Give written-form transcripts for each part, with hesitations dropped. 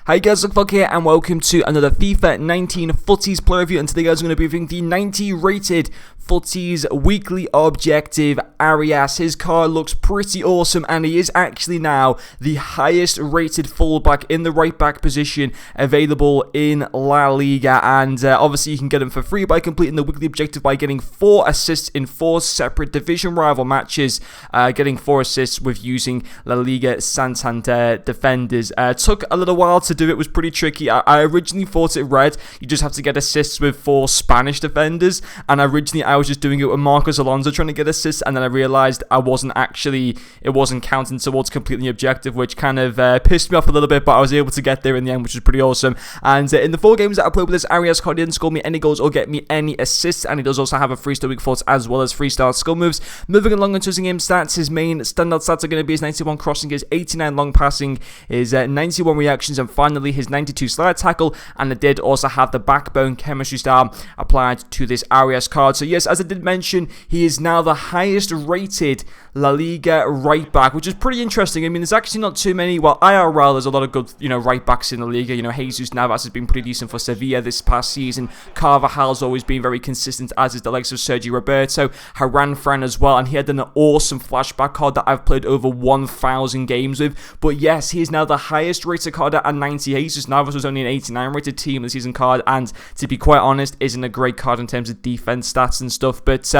Hi guys, Luke here and welcome to another FIFA 19 Futties player review, and today guys I'm going to be reviewing the 90 rated Futties weekly objective Arias. His card looks pretty awesome and he is actually now the highest rated fullback in the right back position available in La Liga, and obviously you can get him for free by completing the weekly objective by getting 4 assists in 4 separate division rival matches, getting 4 assists with using La Liga Santander defenders. Took a little while to do it, was pretty tricky. I originally thought it read you just have to get assists with 4 Spanish defenders, and originally I was just doing it with Marcos Alonso trying to get assists, and then I realized it wasn't counting towards completing the objective, which kind of pissed me off a little bit, but I was able to get there in the end, which was pretty awesome. And in the 4 games that I played with this Arias card, he didn't score me any goals or get me any assists, and he does also have a 3-star weak foot as well as 3-star skill moves. Moving along into his game stats, his main standout stats are going to be his 91 crossing, his 89 long passing, his 91 reactions, and finally his 92 slide tackle. And it did also have the backbone chemistry star applied to this Arias card. So yes, as I did mention, he is now the highest rated La Liga right back, which is pretty interesting. I mean, there's actually not too many. Well, IRL, there's a lot of good, right backs in the Liga. Jesus Navas has been pretty decent for Sevilla this past season. Carvajal's always been very consistent, as is the likes of Sergio Roberto, Haran as well, and he had an awesome flashback card that I've played over 1,000 games with. But yes, he is now the highest rated card at 98. Jesus Navas was only an 89 rated team of the season card, and to be quite honest, isn't a great card in terms of defense stats and stuff. But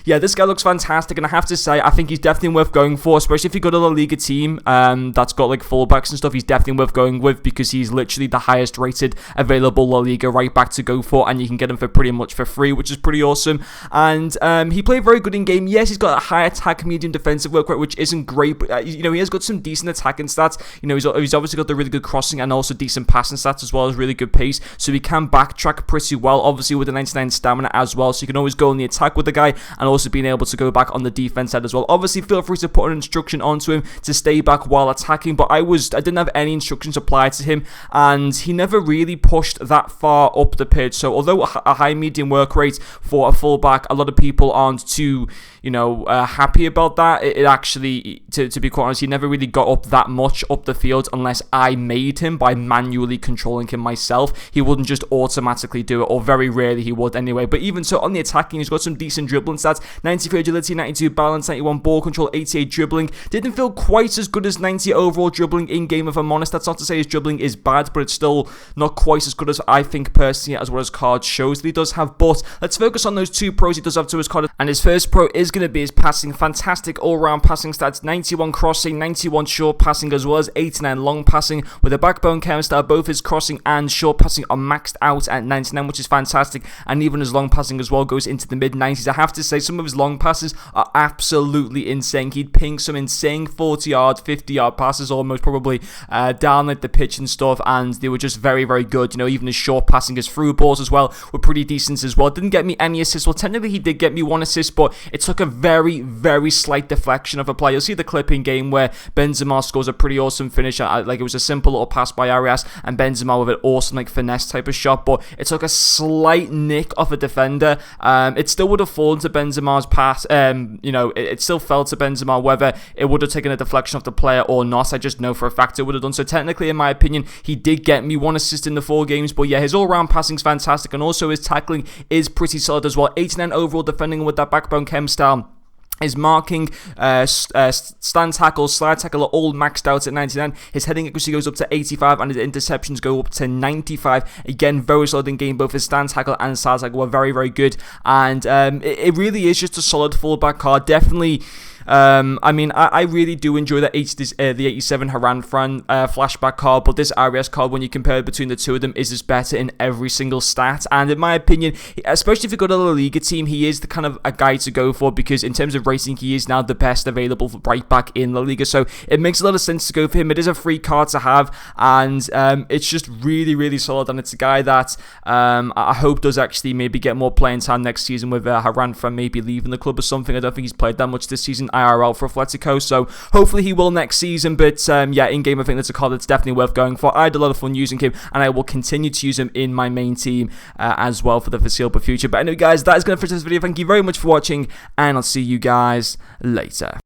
yeah, this guy looks fantastic, and I have to say, I think he's definitely worth going for, especially if you go to a La Liga team that's got like fullbacks and stuff. He's definitely worth going with because he's literally the highest rated available La Liga right back to go for, and you can get him for pretty much for free, which is pretty awesome. And he played very good in game. Yes, he's got a high attack, medium defensive work rate, which isn't great, but he has got some decent attacking stats. He's obviously got the really good crossing and also decent passing stats as well as really good pace, so he can backtrack pretty well, obviously with the 99 stamina as well, so you can always go on the attack with the guy and also being able to go back on the defense side as well. Obviously feel free to put an instruction onto him to stay back while attacking, but I didn't have any instructions applied to him, and he never really pushed that far up the pitch. So although a high medium work rate for a fullback, a lot of people aren't too happy about that. It actually, to be quite honest, he never really got up that much up the field unless I made him by manually controlling him myself. He wouldn't just automatically do it, or very rarely he would anyway. But even so, on the attacking, he's got some decent dribbling stats: 93 agility, 92 balance, 91 ball control, 88 dribbling. Didn't feel quite as good as 90 overall dribbling in game, if I'm honest. That's not to say his dribbling is bad, but it's still not quite as good as I think personally, as well as card shows that he does have. But let's focus on those 2 pros he does have to his card, and his first pro is going to be his passing. Fantastic all-round passing stats: 91 crossing, 91 short passing, as well as 89 long passing. With a backbone chemistry, both his crossing and short passing are maxed out at 99, which is fantastic, and even his long passing as well goes into the mid-90s. I have to say, some of his long passes are absolutely insane. He'd ping some insane 40-yard, 50-yard passes almost probably down like the pitch and stuff, and they were just very, very good. Even his short passing, his through balls as well were pretty decent as well. Didn't get me any assists. Well, technically he did get me 1 assist, but it took a very, very slight deflection of a play. You'll see the clip in game where Benzema scores a pretty awesome finish. Like, it was a simple little pass by Arias, and Benzema with an awesome finesse type of shot, but it took a slight nick off a defender. It still would have fallen to Benzema's pass. It still fell to Benzema. Whether it would have taken a deflection off the player or not, I just know for a fact it would have done. So technically, in my opinion, he did get me 1 assist in the 4 games. But yeah, his all-round passing is fantastic, and also his tackling is pretty solid as well. 89 overall defending with that backbone chem style. His marking, stand tackle, slide tackle are all maxed out at 99. His heading accuracy goes up to 85, and his interceptions go up to 95. Again, very solid in game. Both his stand tackle and slide tackle were very, very good. And it really is just a solid fullback card. Definitely. I really do enjoy the 87 Haran flashback card, but this Arias card, when you compare between the 2 of them, is just better in every single stat. And in my opinion, especially if you go to the La Liga team, he is the kind of a guy to go for, because in terms of rating, he is now the best available right back in La Liga. So it makes a lot of sense to go for him. It is a free card to have, and it's just really, really solid. And it's a guy that I hope does actually maybe get more playing time next season, with Haran maybe leaving the club or something. I don't think he's played that much this season IRL for Atletico, so hopefully he will next season. But yeah, in game I think that's a card that's definitely worth going for. I had a lot of fun using him, and I will continue to use him in my main team as well for the foreseeable future. But anyway guys, that is going to finish this video. Thank you very much for watching, and I'll see you guys later.